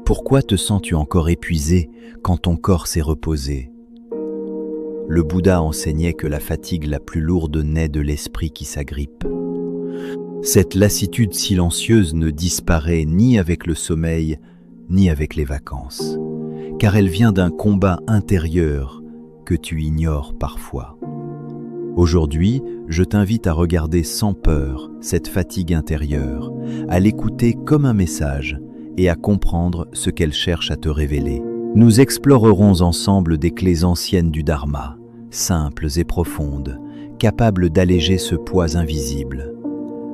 Pourquoi te sens-tu encore épuisé quand ton corps s'est reposé? Le Bouddha enseignait que la fatigue la plus lourde naît de l'esprit qui s'agrippe. Cette lassitude silencieuse ne disparaît ni avec le sommeil, ni avec les vacances, car elle vient d'un combat intérieur que tu ignores parfois. Aujourd'hui, je t'invite à regarder sans peur cette fatigue intérieure, à l'écouter comme un message et à comprendre ce qu'elle cherche à te révéler. Nous explorerons ensemble des clés anciennes du Dharma, simples et profondes, capables d'alléger ce poids invisible.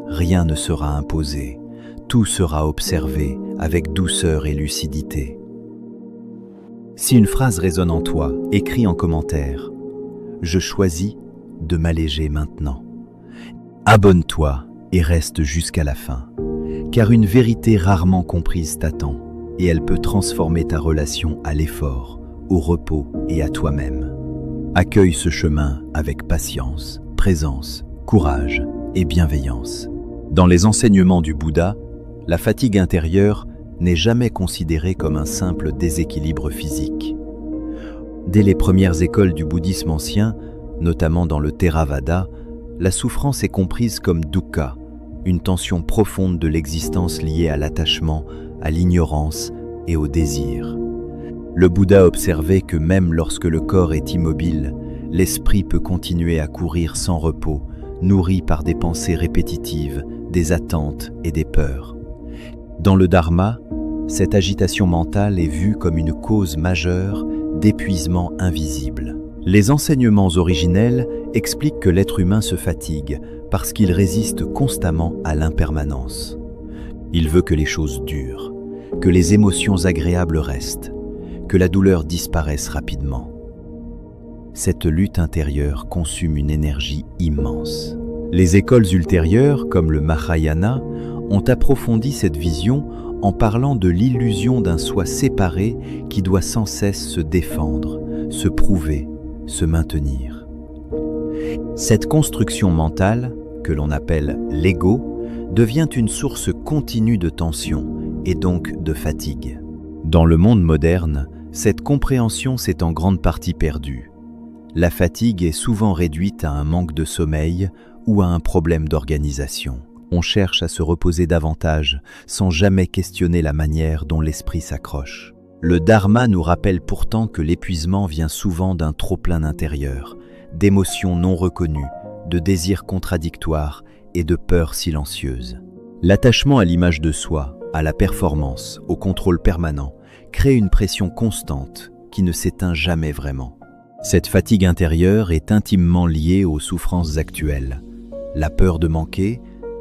Rien ne sera imposé, tout sera observé avec douceur et lucidité. Si une phrase résonne en toi, écris en commentaire « Je choisis de m'alléger maintenant ». Abonne-toi et reste jusqu'à la fin, car une vérité rarement comprise t'attend et elle peut transformer ta relation à l'effort, au repos et à toi-même. Accueille ce chemin avec patience, présence, courage et bienveillance. Dans les enseignements du Bouddha, la fatigue intérieure n'est jamais considérée comme un simple déséquilibre physique. Dès les premières écoles du bouddhisme ancien, notamment dans le Theravada, la souffrance est comprise comme dukkha, une tension profonde de l'existence liée à l'attachement, à l'ignorance et au désir. Le Bouddha observait que même lorsque le corps est immobile, l'esprit peut continuer à courir sans repos, nourri par des pensées répétitives, des attentes et des peurs. Dans le Dharma, cette agitation mentale est vue comme une cause majeure d'épuisement invisible. Les enseignements originels expliquent que l'être humain se fatigue parce qu'il résiste constamment à l'impermanence. Il veut que les choses durent, que les émotions agréables restent, que la douleur disparaisse rapidement. Cette lutte intérieure consomme une énergie immense. Les écoles ultérieures, comme le Mahayana, ont approfondi cette vision en parlant de l'illusion d'un soi séparé qui doit sans cesse se défendre, se prouver, se maintenir. Cette construction mentale, que l'on appelle l'ego, devient une source continue de tension et donc de fatigue. Dans le monde moderne, cette compréhension s'est en grande partie perdue. La fatigue est souvent réduite à un manque de sommeil ou à un problème d'organisation. On cherche à se reposer davantage sans jamais questionner la manière dont l'esprit s'accroche. Le Dharma nous rappelle pourtant que l'épuisement vient souvent d'un trop-plein intérieur, d'émotions non reconnues, de désirs contradictoires et de peurs silencieuses. L'attachement à l'image de soi, à la performance, au contrôle permanent, crée une pression constante qui ne s'éteint jamais vraiment. Cette fatigue intérieure est intimement liée aux souffrances actuelles. La peur de manquer,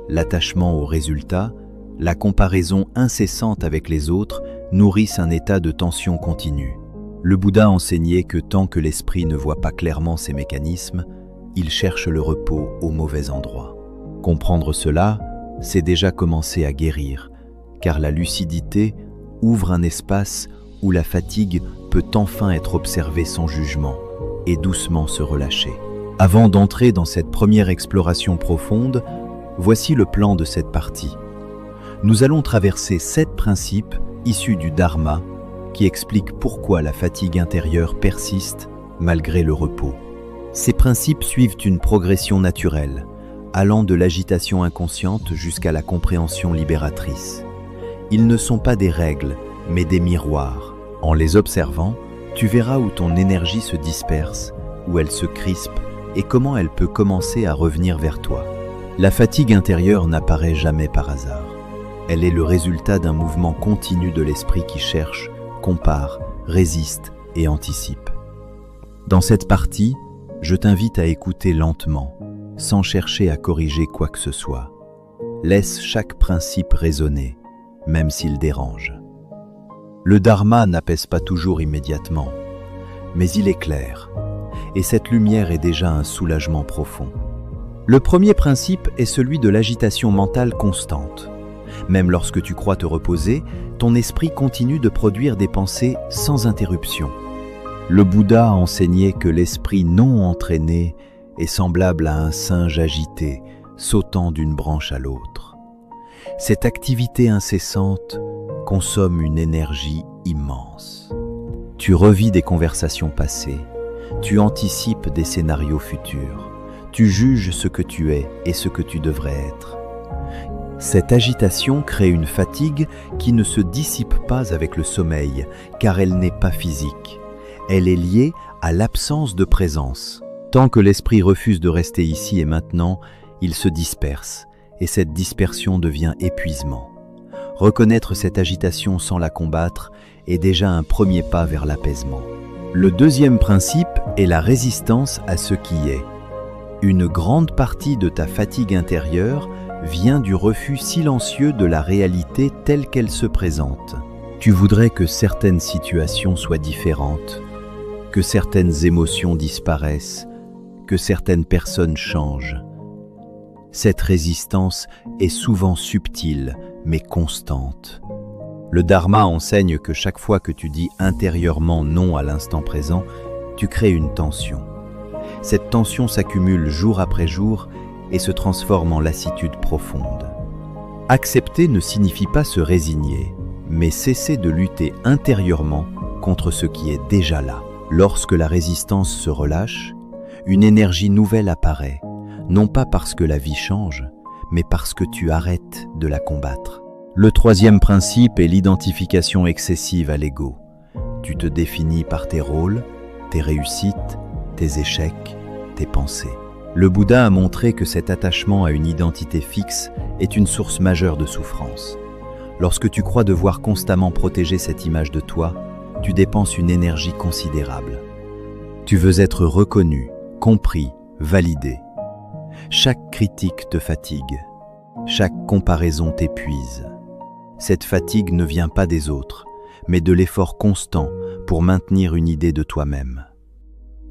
l'attachement aux résultats, la comparaison incessante avec les autres nourrissent un état de tension continue. Le Bouddha enseignait que tant que l'esprit ne voit pas clairement ces mécanismes, il cherche le repos au mauvais endroit. Comprendre cela, c'est déjà commencer à guérir, car la lucidité ouvre un espace où la fatigue peut enfin être observée sans jugement et doucement se relâcher. Avant d'entrer dans cette première exploration profonde, voici le plan de cette partie. Nous allons traverser 7 principes issus du Dharma qui expliquent pourquoi la fatigue intérieure persiste malgré le repos. Ces principes suivent une progression naturelle, allant de l'agitation inconsciente jusqu'à la compréhension libératrice. Ils ne sont pas des règles, mais des miroirs. En les observant, tu verras où ton énergie se disperse, où elle se crispe et comment elle peut commencer à revenir vers toi. La fatigue intérieure n'apparaît jamais par hasard. Elle est le résultat d'un mouvement continu de l'esprit qui cherche, compare, résiste et anticipe. Dans cette partie, je t'invite à écouter lentement, sans chercher à corriger quoi que ce soit. Laisse chaque principe résonner, même s'il dérange. Le Dharma n'apaise pas toujours immédiatement, mais il éclaire, et cette lumière est déjà un soulagement profond. Le premier principe est celui de l'agitation mentale constante. Même lorsque tu crois te reposer, ton esprit continue de produire des pensées sans interruption. Le Bouddha enseignait que l'esprit non entraîné est semblable à un singe agité, sautant d'une branche à l'autre. Cette activité incessante consomme une énergie immense. Tu revis des conversations passées, tu anticipes des scénarios futurs, tu juges ce que tu es et ce que tu devrais être. Cette agitation crée une fatigue qui ne se dissipe pas avec le sommeil, car elle n'est pas physique. Elle est liée à l'absence de présence. Tant que l'esprit refuse de rester ici et maintenant, il se disperse, et cette dispersion devient épuisement. Reconnaître cette agitation sans la combattre est déjà un premier pas vers l'apaisement. Le deuxième principe est la résistance à ce qui est. Une grande partie de ta fatigue intérieure vient du refus silencieux de la réalité telle qu'elle se présente. Tu voudrais que certaines situations soient différentes, que certaines émotions disparaissent, que certaines personnes changent. Cette résistance est souvent subtile, mais constante. Le Dharma enseigne que chaque fois que tu dis intérieurement non à l'instant présent, tu crées une tension. Cette tension s'accumule jour après jour et se transforme en lassitude profonde. Accepter ne signifie pas se résigner, mais cesser de lutter intérieurement contre ce qui est déjà là. Lorsque la résistance se relâche, une énergie nouvelle apparaît, non pas parce que la vie change, mais parce que tu arrêtes de la combattre. Le troisième principe est l'identification excessive à l'ego. Tu te définis par tes rôles, tes réussites, tes échecs, tes pensées. Le Bouddha a montré que cet attachement à une identité fixe est une source majeure de souffrance. Lorsque tu crois devoir constamment protéger cette image de toi, tu dépenses une énergie considérable. Tu veux être reconnu, compris, validé. Chaque critique te fatigue. Chaque comparaison t'épuise. Cette fatigue ne vient pas des autres, mais de l'effort constant pour maintenir une idée de toi-même.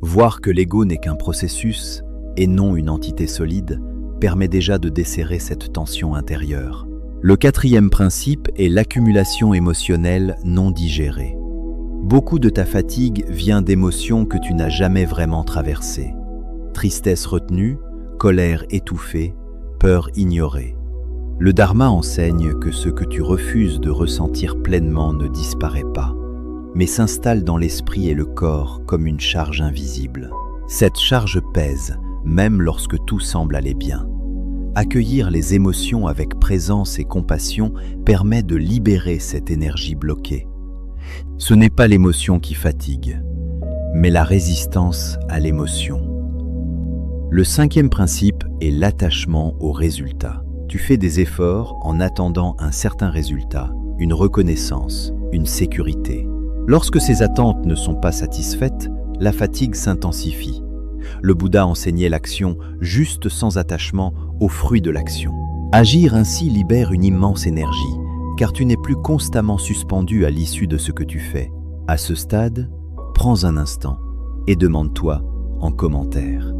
Voir que l'ego n'est qu'un processus et non une entité solide permet déjà de desserrer cette tension intérieure. Le quatrième principe est l'accumulation émotionnelle non digérée. Beaucoup de ta fatigue vient d'émotions que tu n'as jamais vraiment traversées. Tristesse retenue, colère étouffée, peur ignorée. Le Dharma enseigne que ce que tu refuses de ressentir pleinement ne disparaît pas, mais s'installe dans l'esprit et le corps comme une charge invisible. Cette charge pèse, même lorsque tout semble aller bien. Accueillir les émotions avec présence et compassion permet de libérer cette énergie bloquée. Ce n'est pas l'émotion qui fatigue, mais la résistance à l'émotion. Le cinquième principe est l'attachement au résultat. Tu fais des efforts en attendant un certain résultat, une reconnaissance, une sécurité. Lorsque ces attentes ne sont pas satisfaites, la fatigue s'intensifie. Le Bouddha enseignait l'action juste sans attachement au fruit de l'action. Agir ainsi libère une immense énergie, car tu n'es plus constamment suspendu à l'issue de ce que tu fais. À ce stade, prends un instant et demande-toi en commentaire: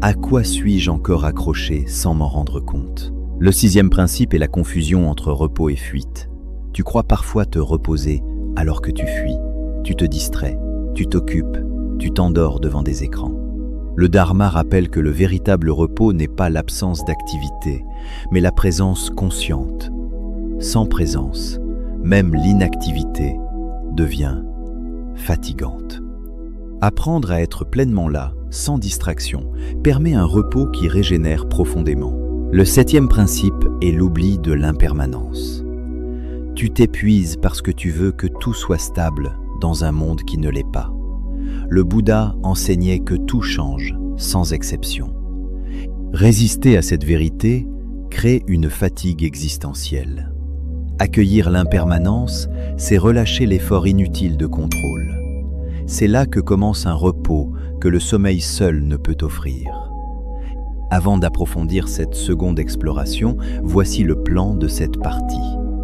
à quoi suis-je encore accroché sans m'en rendre compte? Le sixième principe est la confusion entre repos et fuite. Tu crois parfois te reposer alors que tu fuis. Tu te distrais, tu t'occupes, tu t'endors devant des écrans. Le Dharma rappelle que le véritable repos n'est pas l'absence d'activité, mais la présence consciente. Sans présence, même l'inactivité devient fatigante. Apprendre à être pleinement là, sans distraction, permet un repos qui régénère profondément. Le septième principe est l'oubli de l'impermanence. Tu t'épuises parce que tu veux que tout soit stable dans un monde qui ne l'est pas. Le Bouddha enseignait que tout change, sans exception. Résister à cette vérité crée une fatigue existentielle. Accueillir l'impermanence, c'est relâcher l'effort inutile de contrôle. C'est là que commence un repos que le sommeil seul ne peut offrir. Avant d'approfondir cette seconde exploration, voici le plan de cette partie.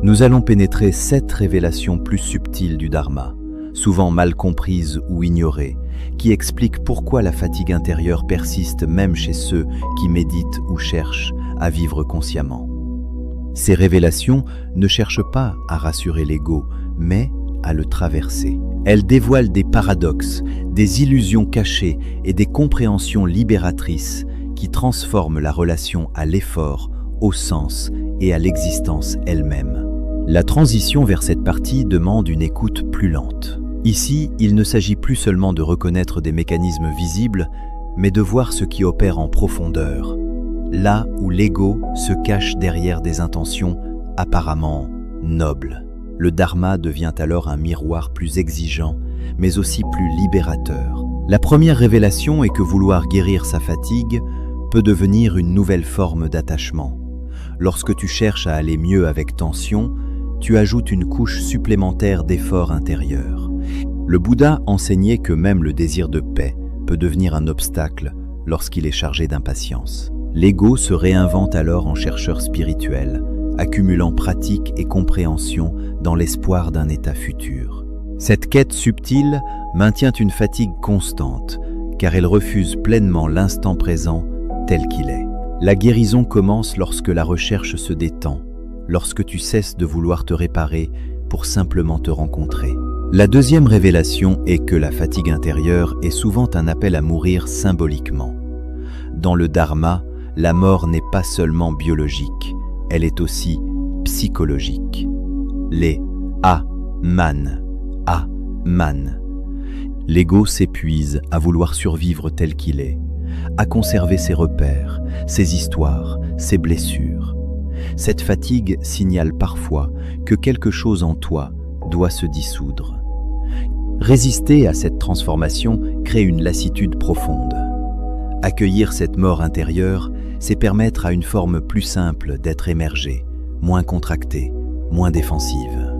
Nous allons pénétrer 7 révélations plus subtiles du Dharma, souvent mal comprises ou ignorées, qui expliquent pourquoi la fatigue intérieure persiste même chez ceux qui méditent ou cherchent à vivre consciemment. Ces révélations ne cherchent pas à rassurer l'ego, mais à le traverser. Elles dévoilent des paradoxes, des illusions cachées et des compréhensions libératrices qui transforment la relation à l'effort, au sens et à l'existence elle-même. La transition vers cette partie demande une écoute plus lente. Ici, il ne s'agit plus seulement de reconnaître des mécanismes visibles, mais de voir ce qui opère en profondeur, là où l'ego se cache derrière des intentions apparemment nobles. Le dharma devient alors un miroir plus exigeant, mais aussi plus libérateur. La première révélation est que vouloir guérir sa fatigue peut devenir une nouvelle forme d'attachement. Lorsque tu cherches à aller mieux avec tension, tu ajoutes une couche supplémentaire d'effort intérieur. Le Bouddha enseignait que même le désir de paix peut devenir un obstacle lorsqu'il est chargé d'impatience. L'ego se réinvente alors en chercheur spirituel, accumulant pratique et compréhension dans l'espoir d'un état futur. Cette quête subtile maintient une fatigue constante, car elle refuse pleinement l'instant présent tel qu'il est. La guérison commence lorsque la recherche se détend, lorsque tu cesses de vouloir te réparer pour simplement te rencontrer. La deuxième révélation est que la fatigue intérieure est souvent un appel à mourir symboliquement. Dans le dharma, la mort n'est pas seulement biologique, elle est aussi psychologique. Les man. L'ego s'épuise à vouloir survivre tel qu'il est, à conserver ses repères, ses histoires, ses blessures. Cette fatigue signale parfois que quelque chose en toi doit se dissoudre. Résister à cette transformation crée une lassitude profonde. Accueillir cette mort intérieure, c'est permettre à une forme plus simple d'être émergée, moins contractée, moins défensive.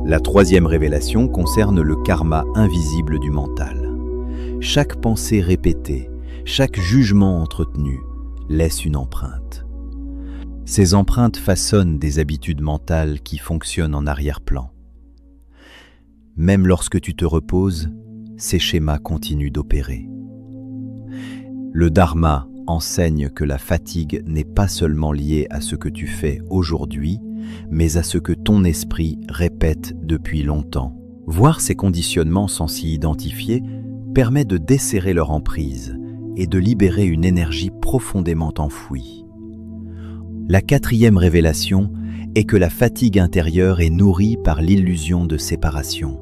La troisième révélation concerne le karma invisible du mental. Chaque pensée répétée, chaque jugement entretenu laisse une empreinte. Ces empreintes façonnent des habitudes mentales qui fonctionnent en arrière-plan. Même lorsque tu te reposes, ces schémas continuent d'opérer. Le dharma enseigne que la fatigue n'est pas seulement liée à ce que tu fais aujourd'hui, mais à ce que ton esprit répète depuis longtemps. Voir ces conditionnements sans s'y identifier permet de desserrer leur emprise et de libérer une énergie profondément enfouie. La quatrième révélation est que la fatigue intérieure est nourrie par l'illusion de séparation.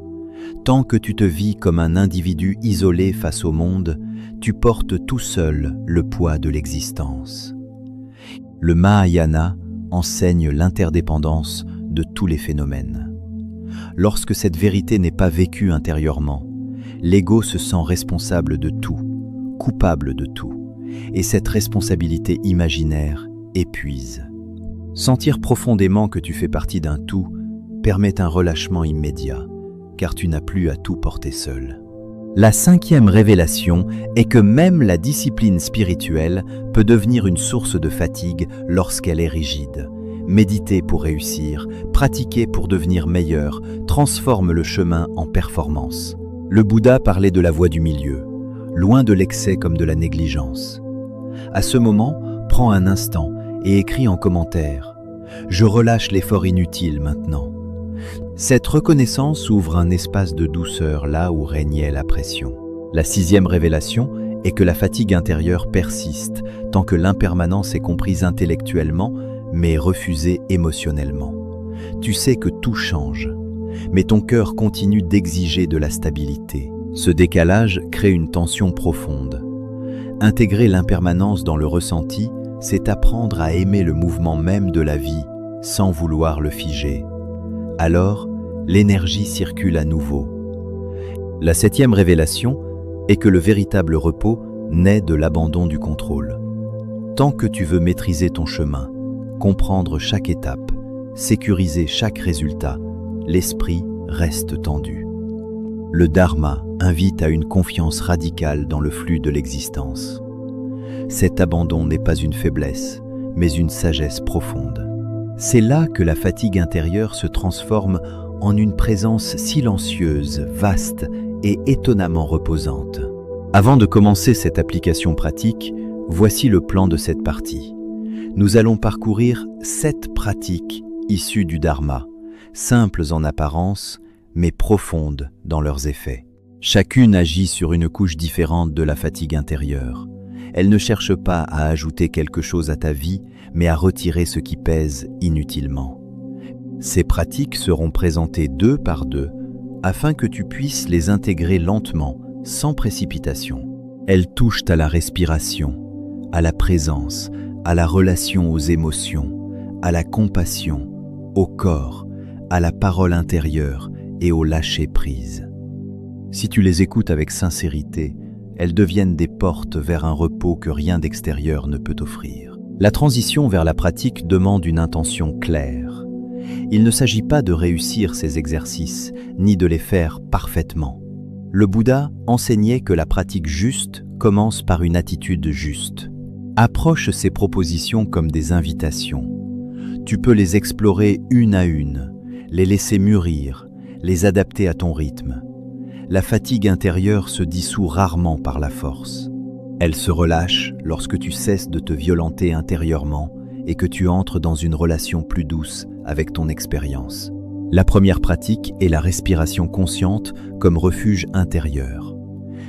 Tant que tu te vis comme un individu isolé face au monde, tu portes tout seul le poids de l'existence. Le Mahayana enseigne l'interdépendance de tous les phénomènes. Lorsque cette vérité n'est pas vécue intérieurement, l'ego se sent responsable de tout, coupable de tout, et cette responsabilité imaginaire épuise. Sentir profondément que tu fais partie d'un tout permet un relâchement immédiat, car tu n'as plus à tout porter seul. La cinquième révélation est que même la discipline spirituelle peut devenir une source de fatigue lorsqu'elle est rigide. Méditer pour réussir, pratiquer pour devenir meilleur, transforme le chemin en performance. Le Bouddha parlait de la voie du milieu, loin de l'excès comme de la négligence. À ce moment, prends un instant et écris en commentaire « Je relâche l'effort inutile maintenant ». Cette reconnaissance ouvre un espace de douceur là où régnait la pression. La sixième révélation est que la fatigue intérieure persiste tant que l'impermanence est comprise intellectuellement mais refusée émotionnellement. Tu sais que tout change, mais ton cœur continue d'exiger de la stabilité. Ce décalage crée une tension profonde. Intégrer l'impermanence dans le ressenti, c'est apprendre à aimer le mouvement même de la vie sans vouloir le figer. Alors, l'énergie circule à nouveau. La septième révélation est que le véritable repos naît de l'abandon du contrôle. Tant que tu veux maîtriser ton chemin, comprendre chaque étape, sécuriser chaque résultat, l'esprit reste tendu. Le Dharma invite à une confiance radicale dans le flux de l'existence. Cet abandon n'est pas une faiblesse, mais une sagesse profonde. C'est là que la fatigue intérieure se transforme en une présence silencieuse, vaste et étonnamment reposante. Avant de commencer cette application pratique, voici le plan de cette partie. Nous allons parcourir 7 pratiques issues du Dharma, simples en apparence, mais profondes dans leurs effets. Chacune agit sur une couche différente de la fatigue intérieure. Elle ne cherche pas à ajouter quelque chose à ta vie, mais à retirer ce qui pèse inutilement. Ces pratiques seront présentées 2 par 2 afin que tu puisses les intégrer lentement, sans précipitation. Elles touchent à la respiration, à la présence, à la relation aux émotions, à la compassion, au corps, à la parole intérieure et au lâcher-prise. Si tu les écoutes avec sincérité, elles deviennent des portes vers un repos que rien d'extérieur ne peut offrir. La transition vers la pratique demande une intention claire. Il ne s'agit pas de réussir ces exercices, ni de les faire parfaitement. Le Bouddha enseignait que la pratique juste commence par une attitude juste. Approche ces propositions comme des invitations. Tu peux les explorer une à une, les laisser mûrir, les adapter à ton rythme. La fatigue intérieure se dissout rarement par la force. Elle se relâche lorsque tu cesses de te violenter intérieurement et que tu entres dans une relation plus douce avec ton expérience. La première pratique est la respiration consciente comme refuge intérieur.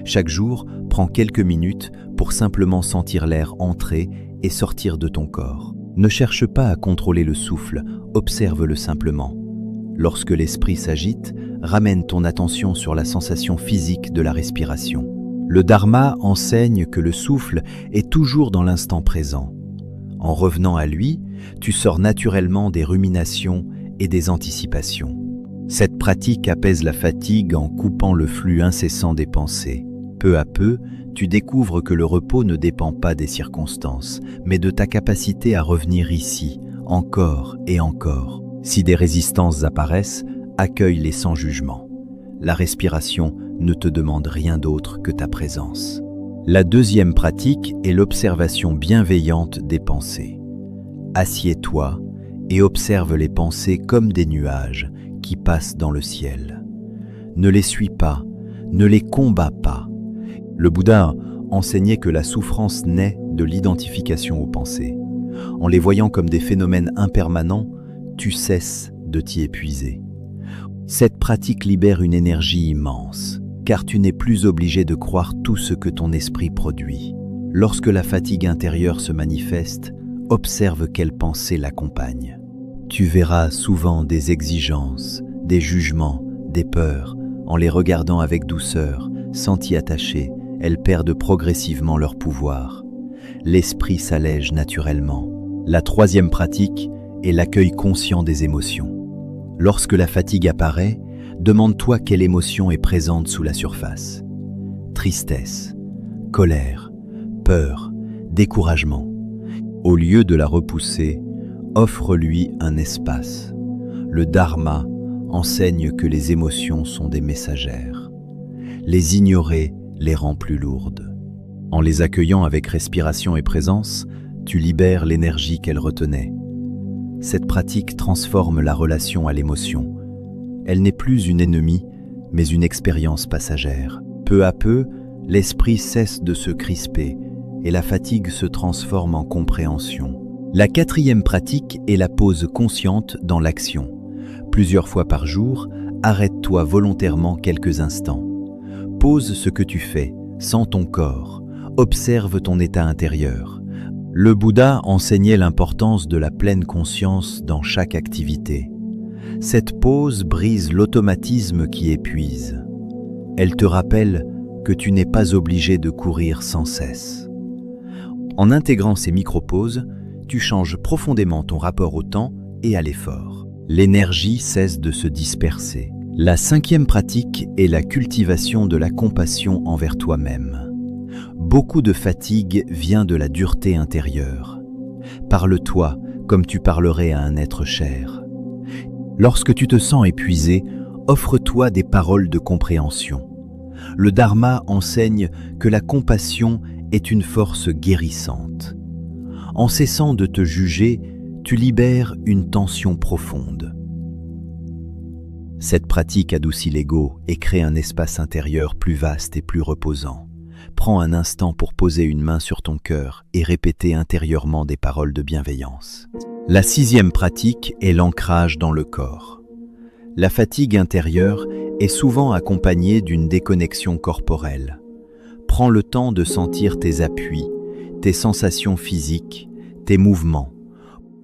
Chaque jour, prends quelques minutes pour simplement sentir l'air entrer et sortir de ton corps. Ne cherche pas à contrôler le souffle, observe-le simplement. Lorsque l'esprit s'agite, ramène ton attention sur la sensation physique de la respiration. Le Dharma enseigne que le souffle est toujours dans l'instant présent. En revenant à lui, tu sors naturellement des ruminations et des anticipations. Cette pratique apaise la fatigue en coupant le flux incessant des pensées. Peu à peu, tu découvres que le repos ne dépend pas des circonstances, mais de ta capacité à revenir ici, encore et encore. Si des résistances apparaissent, accueille-les sans jugement. La respiration ne te demande rien d'autre que ta présence. La deuxième pratique est l'observation bienveillante des pensées. Assieds-toi et observe les pensées comme des nuages qui passent dans le ciel. Ne les suis pas, ne les combats pas. Le Bouddha enseignait que la souffrance naît de l'identification aux pensées. En les voyant comme des phénomènes impermanents, tu cesses de t'y épuiser. Cette pratique libère une énergie immense, car tu n'es plus obligé de croire tout ce que ton esprit produit. Lorsque la fatigue intérieure se manifeste, observe quelles pensées l'accompagnent. Tu verras souvent des exigences, des jugements, des peurs. En les regardant avec douceur, sans t'y attacher, elles perdent progressivement leur pouvoir. L'esprit s'allège naturellement. La troisième pratique est l'accueil conscient des émotions. Lorsque la fatigue apparaît, demande-toi quelle émotion est présente sous la surface. Tristesse, colère, peur, découragement. Au lieu de la repousser, offre-lui un espace. Le Dharma enseigne que les émotions sont des messagères. Les ignorer les rend plus lourdes. En les accueillant avec respiration et présence, tu libères l'énergie qu'elles retenaient. Cette pratique transforme la relation à l'émotion. Elle n'est plus une ennemie, mais une expérience passagère. Peu à peu, l'esprit cesse de se crisper et la fatigue se transforme en compréhension. La quatrième pratique est la pause consciente dans l'action. Plusieurs fois par jour, arrête-toi volontairement quelques instants. Pose ce que tu fais, sens ton corps, observe ton état intérieur. Le Bouddha enseignait l'importance de la pleine conscience dans chaque activité. Cette pause brise l'automatisme qui épuise. Elle te rappelle que tu n'es pas obligé de courir sans cesse. En intégrant ces micro-pauses, tu changes profondément ton rapport au temps et à l'effort. L'énergie cesse de se disperser. La cinquième pratique est la cultivation de la compassion envers toi-même. Beaucoup de fatigue vient de la dureté intérieure. Parle-toi comme tu parlerais à un être cher. Lorsque tu te sens épuisé, offre-toi des paroles de compréhension. Le Dharma enseigne que la compassion est une force guérissante. En cessant de te juger, tu libères une tension profonde. Cette pratique adoucit l'ego et crée un espace intérieur plus vaste et plus reposant. Prends un instant pour poser une main sur ton cœur et répéter intérieurement des paroles de bienveillance. La sixième pratique est l'ancrage dans le corps. La fatigue intérieure est souvent accompagnée d'une déconnexion corporelle. Prends le temps de sentir tes appuis, tes sensations physiques, tes mouvements.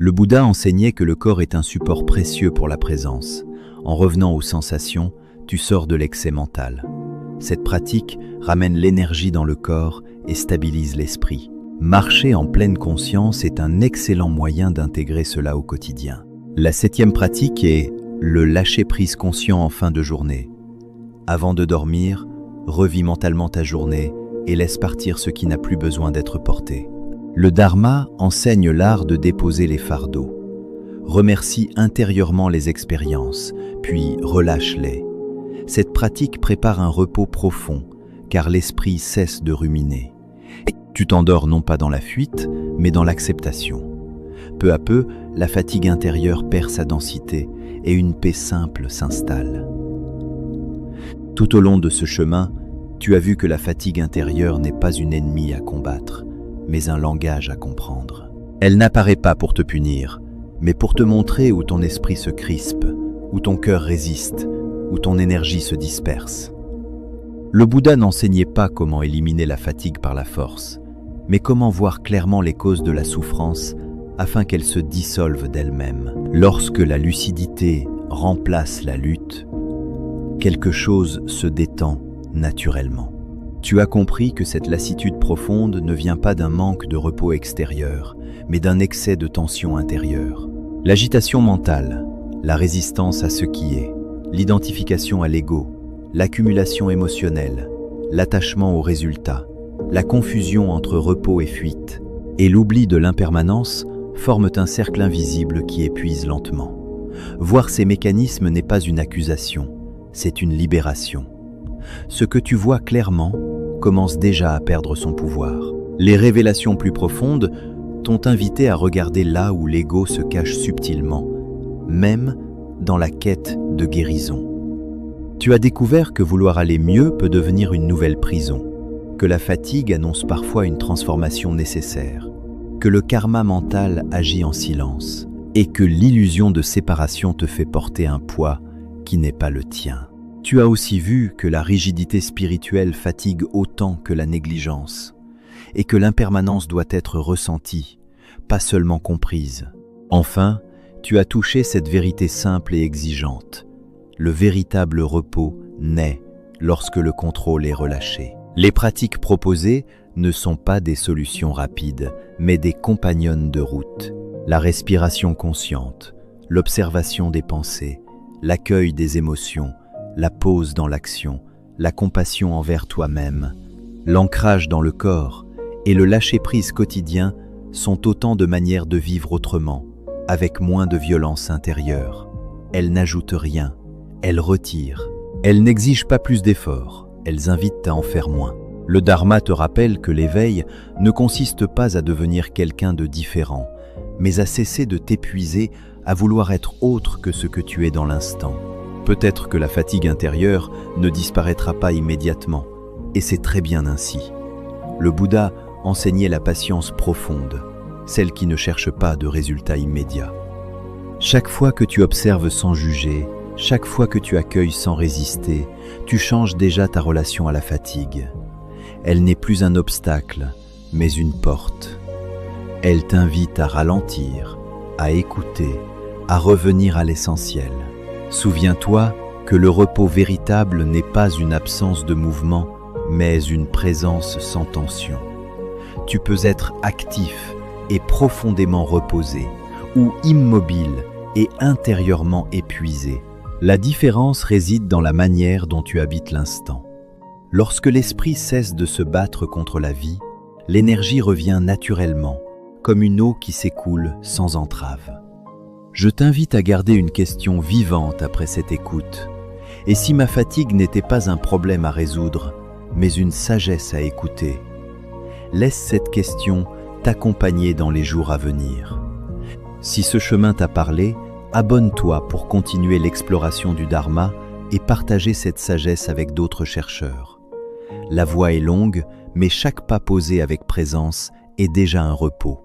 Le Bouddha enseignait que le corps est un support précieux pour la présence. En revenant aux sensations, tu sors de l'excès mental. Cette pratique ramène l'énergie dans le corps et stabilise l'esprit. Marcher en pleine conscience est un excellent moyen d'intégrer cela au quotidien. La 7e pratique est le lâcher-prise conscient en fin de journée. Avant de dormir, revis mentalement ta journée et laisse partir ce qui n'a plus besoin d'être porté. Le Dharma enseigne l'art de déposer les fardeaux. Remercie intérieurement les expériences, puis relâche-les. Cette pratique prépare un repos profond, car l'esprit cesse de ruminer. Tu t'endors non pas dans la fuite, mais dans l'acceptation. Peu à peu, la fatigue intérieure perd sa densité et une paix simple s'installe. Tout au long de ce chemin, tu as vu que la fatigue intérieure n'est pas une ennemie à combattre, mais un langage à comprendre. Elle n'apparaît pas pour te punir, mais pour te montrer où ton esprit se crispe, où ton cœur résiste, où ton énergie se disperse. Le Bouddha n'enseignait pas comment éliminer la fatigue par la force, mais comment voir clairement les causes de la souffrance afin qu'elle se dissolve d'elle-même. Lorsque la lucidité remplace la lutte, quelque chose se détend naturellement. Tu as compris que cette lassitude profonde ne vient pas d'un manque de repos extérieur, mais d'un excès de tension intérieure. L'agitation mentale, la résistance à ce qui est, l'identification à l'ego, l'accumulation émotionnelle, l'attachement au résultat, la confusion entre repos et fuite, et l'oubli de l'impermanence forment un cercle invisible qui épuise lentement. Voir ces mécanismes n'est pas une accusation, c'est une libération. Ce que tu vois clairement commence déjà à perdre son pouvoir. Les révélations plus profondes t'ont invité à regarder là où l'ego se cache subtilement, même dans la quête de guérison. Tu as découvert que vouloir aller mieux peut devenir une nouvelle prison, que la fatigue annonce parfois une transformation nécessaire, que le karma mental agit en silence et que l'illusion de séparation te fait porter un poids qui n'est pas le tien. Tu as aussi vu que la rigidité spirituelle fatigue autant que la négligence et que l'impermanence doit être ressentie, pas seulement comprise. Enfin, tu as touché cette vérité simple et exigeante. Le véritable repos naît lorsque le contrôle est relâché. Les pratiques proposées ne sont pas des solutions rapides, mais des compagnonnes de route. La respiration consciente, l'observation des pensées, l'accueil des émotions, la pause dans l'action, la compassion envers toi-même, l'ancrage dans le corps et le lâcher-prise quotidien sont autant de manières de vivre autrement, avec moins de violence intérieure. Elles n'ajoutent rien, elles retirent. Elles n'exigent pas plus d'efforts, elles invitent à en faire moins. Le Dharma te rappelle que l'éveil ne consiste pas à devenir quelqu'un de différent, mais à cesser de t'épuiser à vouloir être autre que ce que tu es dans l'instant. Peut-être que la fatigue intérieure ne disparaîtra pas immédiatement, et c'est très bien ainsi. Le Bouddha enseignait la patience profonde, celle qui ne cherche pas de résultats immédiats. Chaque fois que tu observes sans juger, chaque fois que tu accueilles sans résister, tu changes déjà ta relation à la fatigue. Elle n'est plus un obstacle, mais une porte. Elle t'invite à ralentir, à écouter, à revenir à l'essentiel. Souviens-toi que le repos véritable n'est pas une absence de mouvement, mais une présence sans tension. Tu peux être actif et profondément reposé, ou immobile et intérieurement épuisé. La différence réside dans la manière dont tu habites l'instant. Lorsque l'esprit cesse de se battre contre la vie, l'énergie revient naturellement, comme une eau qui s'écoule sans entrave. Je t'invite à garder une question vivante après cette écoute. Et si ma fatigue n'était pas un problème à résoudre, mais une sagesse à écouter? Laisse cette question t'accompagner dans les jours à venir. Si ce chemin t'a parlé, abonne-toi pour continuer l'exploration du Dharma et partager cette sagesse avec d'autres chercheurs. La voie est longue, mais chaque pas posé avec présence est déjà un repos.